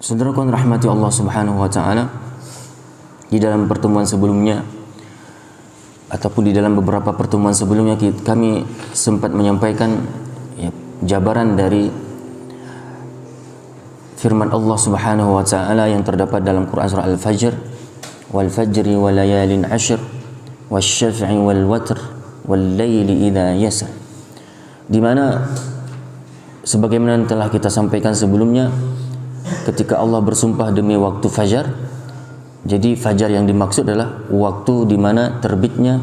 Saudaraku rahmati Allah Subhanahu wa taala, di dalam pertemuan sebelumnya ataupun di dalam beberapa pertemuan sebelumnya kami sempat menyampaikan jabaran dari firman Allah Subhanahu wa taala yang terdapat dalam Quran surah Al-Fajr, wal fajri wa layalin ashr wasyaf'i wal watr wal laili idza yasr, di mana sebagaimana telah kita sampaikan sebelumnya, ketika Allah bersumpah demi waktu fajar, jadi fajar yang dimaksud adalah waktu di mana terbitnya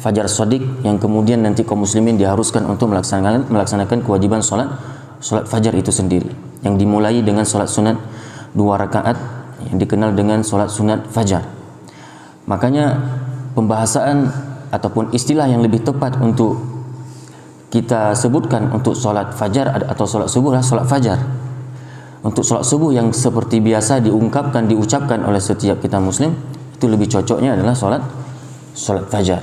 fajar shadiq, yang kemudian nanti kaum muslimin diharuskan untuk melaksanakan kewajiban salat fajar itu sendiri, yang dimulai dengan salat sunat 2 rakaat yang dikenal dengan salat sunat fajar. Makanya pembahasan ataupun istilah yang lebih tepat untuk kita sebutkan untuk salat fajar atau salat subuh adalah salat fajar. Untuk salat subuh yang seperti biasa diucapkan oleh setiap kita muslim, itu lebih cocoknya adalah salat fajar.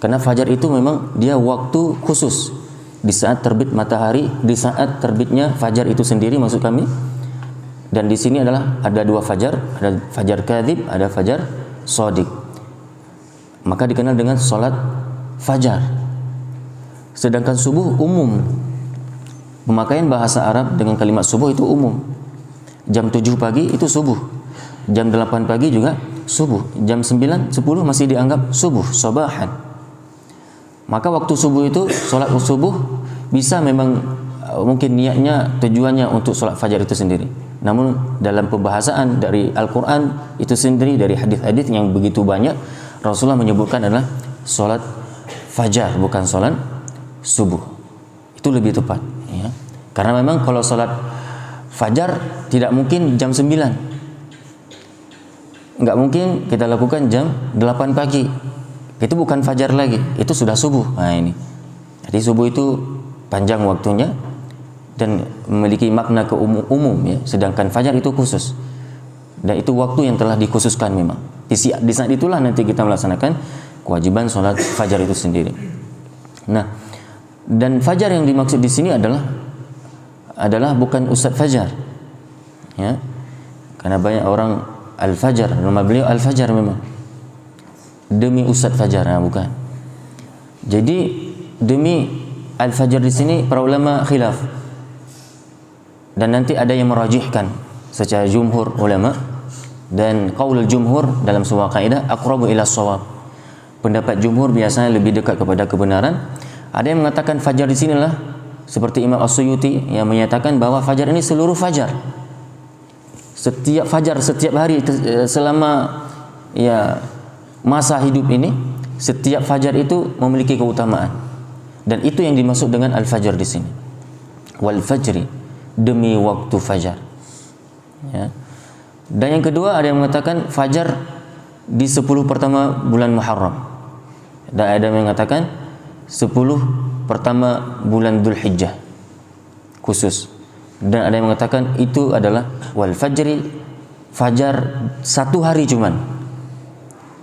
Karena fajar itu memang dia waktu khusus di saat terbit matahari, di saat terbitnya fajar itu sendiri maksud kami. Dan di sini adalah ada 2 fajar, ada fajar kadzib, ada fajar shadiq. Maka dikenal dengan salat fajar. Sedangkan subuh umum. Pemakaian bahasa Arab dengan kalimat subuh itu umum. Jam 7 pagi itu subuh. Jam 8 pagi juga subuh. Jam 9, 10 masih dianggap subuh, sabahan. Maka waktu subuh itu, salat subuh bisa memang mungkin niatnya, tujuannya untuk salat fajar itu sendiri. Namun dalam pembahasan dari Al-Quran itu sendiri, dari hadis-hadis yang begitu banyak, Rasulullah menyebutkan adalah salat fajar, bukan salat subuh. Itu lebih tepat, ya. Karena memang kalau salat fajar tidak mungkin jam 9, nggak mungkin kita lakukan jam 8 pagi, itu bukan fajar lagi, itu sudah subuh. Nah ini, jadi subuh itu panjang waktunya dan memiliki makna umum, ya. Sedangkan fajar itu khusus, dan itu waktu yang telah dikhususkan memang. Di saat itulah nanti kita melaksanakan kewajiban salat fajar itu sendiri. Nah, dan fajar yang dimaksud di sini adalah bukan Ustadz Fajar, ya. Karena banyak orang Al-Fajar, nama beliau Al-Fajar memang. Demi Ustadz Fajar, nah, bukan. Jadi demi Al-Fajar di sini para ulama khilaf. Dan nanti ada yang merajihkan secara jumhur ulama, dan qaulul jumhur dalam sebuah kaidah aqrabu ila shawab. Pendapat jumhur biasanya lebih dekat kepada kebenaran. Ada yang mengatakan fajar di sinilah seperti Imam As-Suyuti yang menyatakan bahwa fajar ini seluruh fajar. Setiap fajar, setiap hari selama masa hidup ini, setiap fajar itu memiliki keutamaan. Dan itu yang dimaksud dengan al-fajar di sini. Wal fajri, demi waktu fajar. Ya. Dan yang kedua ada yang mengatakan fajar di 10 pertama bulan Muharram. Dan ada yang mengatakan 10 pertama bulan Dzulhijjah khusus. Dan ada yang mengatakan itu adalah wal fajri, fajar 1 hari cuman,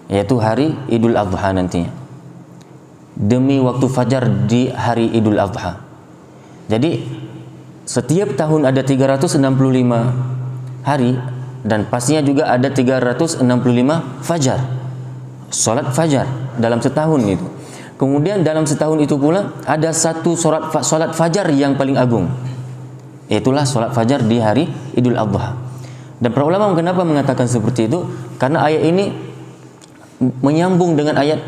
yaitu hari Idul Adha nantinya. Demi waktu fajar di hari Idul Adha. Jadi setiap tahun ada 365 hari, dan pastinya juga ada 365 fajar, salat fajar dalam setahun itu. Kemudian dalam setahun itu pula ada satu salat fajar yang paling agung, yaitulah salat fajar di hari Idul Adha. Dan para ulama kenapa mengatakan seperti itu? Karena ayat ini menyambung dengan ayat,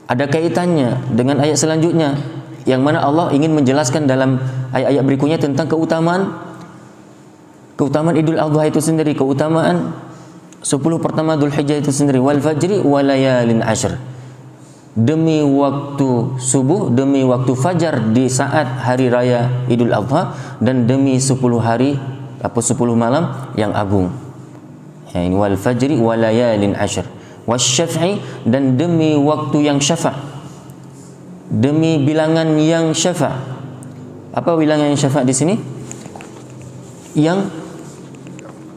ada kaitannya dengan ayat selanjutnya, yang mana Allah ingin menjelaskan dalam ayat-ayat berikutnya tentang keutamaan Idul Adha itu sendiri, keutamaan 10 pertama Dzulhijjah itu sendiri. Wal fajri wa layalin ashr, demi waktu subuh, demi waktu fajar di saat hari raya Idul Adha, dan demi 10 hari 10 malam yang agung. Ya, ini wal fajri wa layalin ashr wasyaf'i, dan demi waktu yang syafa', demi bilangan yang syafa'. Apa bilangan yang syafa' di sini? Yang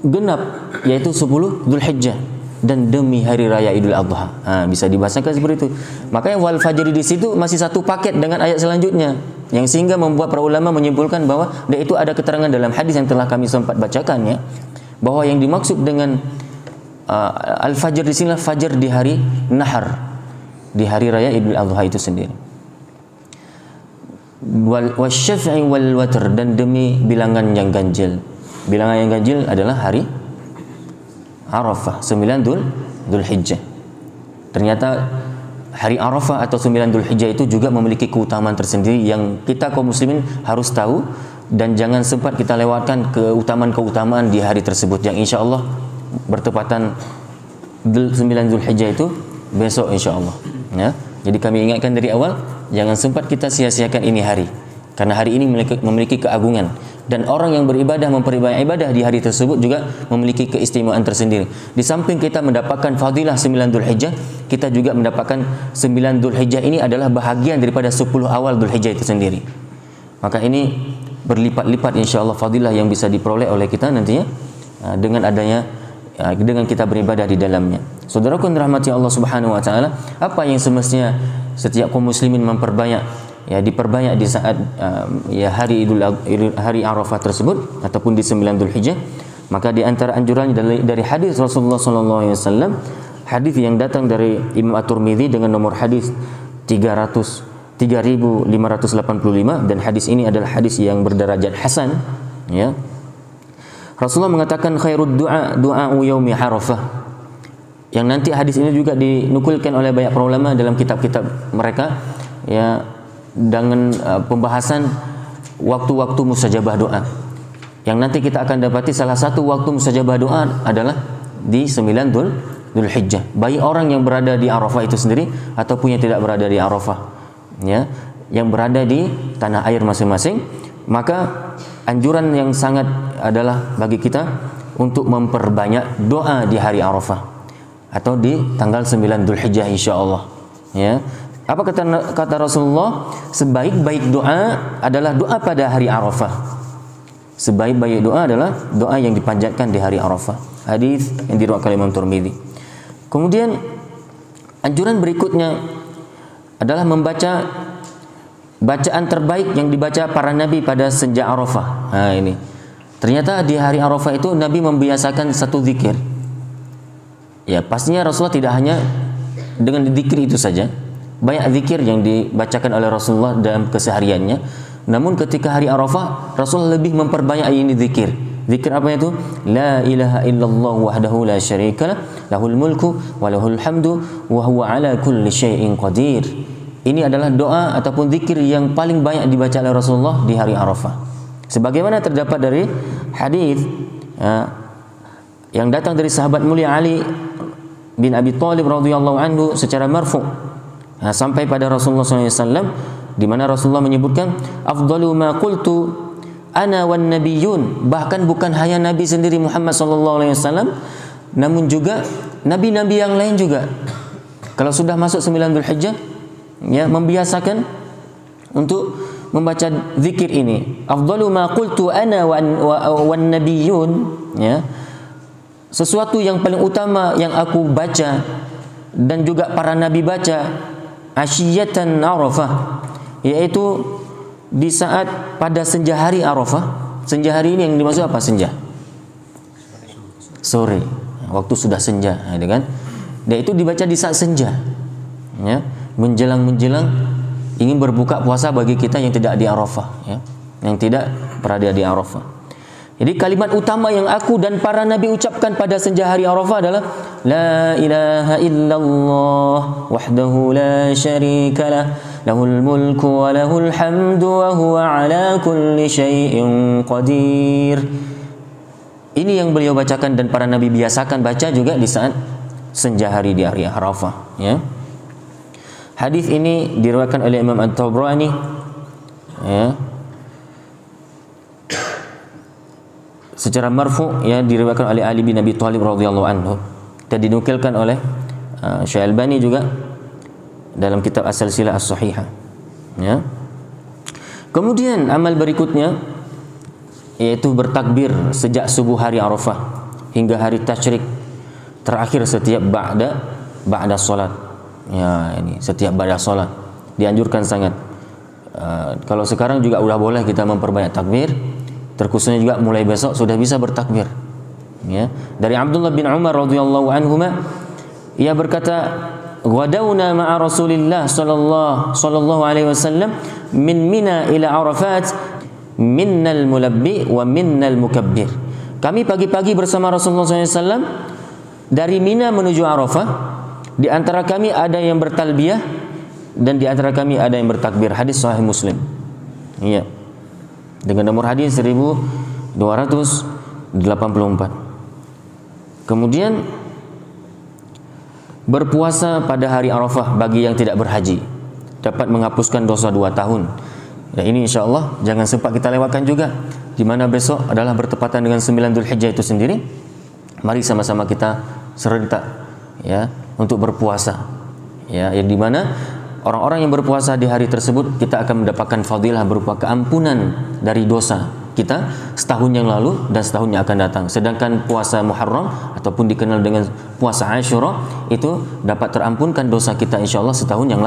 genap, yaitu 10 Dzulhijjah. dan demi hari raya Idul Adha. Bisa dibahasakan seperti itu. Makanya wal fajri di situ masih satu paket dengan ayat selanjutnya, yang sehingga membuat para ulama menyimpulkan bahwa itu ada keterangan dalam hadis yang telah kami sempat bacakan, ya, bahwa yang dimaksud dengan al-fajr di sini fajar di hari nahar, di hari raya Idul Adha itu sendiri. Wasyaf'i wal watr, dan demi bilangan yang ganjil. Bilangan yang ganjil adalah hari Arafah, 9 Dzulhijjah. Ternyata hari Arafah atau 9 Dzulhijjah itu juga memiliki keutamaan tersendiri yang kita kaum muslimin harus tahu, dan jangan sempat kita lewatkan keutamaan-keutamaan di hari tersebut yang insya Allah bertepatan 9 Dzulhijjah itu besok insya Allah, ya. Jadi kami ingatkan dari awal, jangan sempat kita sia-siakan ini hari, karena hari ini memiliki keagungan, dan orang yang beribadah memperbanyak ibadah di hari tersebut juga memiliki keistimewaan tersendiri. Di samping kita mendapatkan fadilah 9 Dzulhijjah, kita juga mendapatkan 9 Dzulhijjah ini adalah bahagian daripada 10 awal Dzulhijjah itu sendiri. Maka ini berlipat-lipat insyaallah fadilah yang bisa diperoleh oleh kita nantinya dengan kita beribadah di dalamnya. Saudaraku yang dirahmati Allah Subhanahu wa taala, apa yang semestinya setiap kaum muslimin memperbanyak, ya, diperbanyak di saat hari Arafah tersebut ataupun di 9 Dzulhijjah. Maka di antara anjurannya dari hadis Rasulullah sallallahu alaihi wasallam, hadis yang datang dari Imam At-Tirmidzi dengan nomor hadis 3585, dan hadis ini adalah hadis yang berderajat hasan, ya. Rasulullah mengatakan khairud du'a yaumi Arafah. Yang nanti hadis ini juga dinukilkan oleh banyak para ulama dalam kitab-kitab mereka, ya, dengan pembahasan waktu-waktu mustajabah doa. Yang nanti kita akan dapati salah satu waktu mustajabah doa adalah di 9 Dzulhijjah. Baik orang yang berada di Arafah itu sendiri ataupun yang tidak berada di Arafah, ya, yang berada di tanah air masing-masing, maka anjuran yang sangat adalah bagi kita untuk memperbanyak doa di hari Arafah atau di tanggal 9 Dzulhijjah insyaallah, ya. Apa kata Rasulullah? Sebaik-baik doa adalah doa pada hari Arafah. Sebaik-baik doa adalah doa yang dipanjatkan di hari Arafah. Hadis yang diriwayatkan oleh Imam Tirmidzi. Kemudian anjuran berikutnya adalah membaca bacaan terbaik yang dibaca para nabi pada senja Arafah. Ini. Ternyata di hari Arafah itu Nabi membiasakan satu zikir. Ya, pastinya Rasulullah tidak hanya dengan zikir itu saja. Banyak zikir yang dibacakan oleh Rasulullah dalam kesehariannya. Namun ketika hari Arafah, Rasulullah lebih memperbanyak ini zikir. Zikir apa itu? La ilaha illallah wahdahu la syarikalah, lahul mulku wa lahul hamdu wa huwa ala kulli syai'in qadir. Ini adalah doa ataupun zikir yang paling banyak dibaca oleh Rasulullah di hari Arafah. Sebagaimana terdapat dari hadis yang datang dari sahabat mulia Ali bin Abi Thalib radhiyallahu anhu secara marfu' sampai pada Rasulullah SAW, di mana Rasulullah menyebutkan afdalu ma qultu ana wan nabiyyun, bahkan bukan hanya Nabi sendiri Muhammad SAW, namun juga nabi-nabi yang lain juga kalau sudah masuk 9 Dzulhijjah, ya, membiasakan untuk membaca zikir ini. Afdalu ma qultu ana wan nabiyyun, ya, sesuatu yang paling utama yang aku baca dan juga para nabi baca asyiyatan Arafah, yaitu di saat pada senja hari Arafah. Senja hari ini yang dimaksud apa? Senja sore, waktu sudah senja, ya kan? Dan itu dibaca di saat senja, ya, menjelang ingin berbuka puasa bagi kita yang tidak di Arafah, ya, yang tidak berada di Arafah. Jadi kalimat utama yang aku dan para nabi ucapkan pada senja hari Arafah adalah la ilaha illallah wahdahu la syarikalah, lahul mulku wa lahul hamdu wa huwa ala kulli syai'in qadir. Ini yang beliau bacakan dan para nabi biasakan baca juga di saat senja hari di hari Arafah, ya. Hadis ini diriwayatkan oleh Imam At-Tabrani, ya, secara marfu', ya, diriwayatkan oleh Ali bin Abi Thalib radhiyallahu anhu dan dinukilkan oleh Syekh Albani juga dalam kitab As-Silsilah As-Shahihah, ya. Kemudian amal berikutnya yaitu bertakbir sejak subuh hari Arafah hingga hari tasyrik terakhir setiap ba'da salat. Ya, ini setiap ba'da salat dianjurkan sangat. Kalau sekarang juga udah boleh kita memperbanyak takbir, terkhususnya juga mulai besok sudah bisa bertakbir. Ya, dari Abdullah bin Umar radhiyallahu anhuma, ia berkata, "Ghadawna ma'a Rasulillah sallallahu alaihi wasallam min Mina ila Arafat, minnal mulabbi wa minnal mukabbir." Kami pagi-pagi bersama Rasulullah SAW dari Mina menuju Arafah. Di antara kami ada yang bertalbiyah dan di antara kami ada yang bertakbir. Hadis Sahih Muslim. Iya. Dengan nomor hadis 1284. Kemudian berpuasa pada hari Arafah bagi yang tidak berhaji dapat menghapuskan dosa 2 tahun. Ya, ini insya Allah jangan sempat kita lewatkan juga, di mana besok adalah bertepatan dengan 9 Dzulhijjah itu sendiri. Mari sama-sama kita serentak ya untuk berpuasa. Ya, yang di mana orang-orang yang berpuasa di hari tersebut kita akan mendapatkan fadilah berupa keampunan dari dosa kita setahun yang lalu dan setahun yang akan datang. Sedangkan puasa Muharram ataupun dikenal dengan puasa Ashura itu dapat terampunkan dosa kita insya Allah setahun yang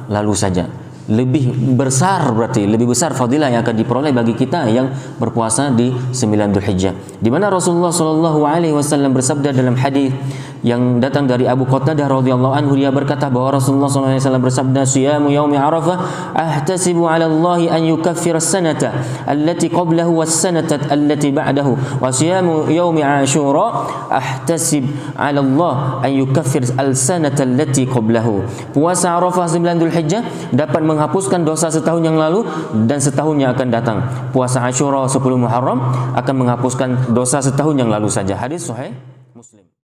lalu saja. Lebih besar, berarti lebih besar fadilah yang akan diperoleh bagi kita yang berpuasa di 9 Dzulhijjah. Di mana Rasulullah sallallahu alaihi wasallam bersabda dalam hadis yang datang dari Abu Qatadah radhiyallahu anhu, dia berkata bahwa Rasulullah sallallahu alaihi wasallam bersabda, "Siyamu yaumi Arafah ahtasibu 'ala Allah an yukaffira as-sanata allati qablahu was-sanata allati ba'dahu, wa siyamu yaumi Ashura ahtasib 'ala Allah an yukaffir al-sanata allati qablahu." Puasa Arafah 9 Dzulhijjah dapat menghapuskan dosa setahun yang lalu dan setahun yang akan datang. Puasa Ashura 10 Muharram akan menghapuskan dosa setahun yang lalu saja. Hadis Sahih Muslim.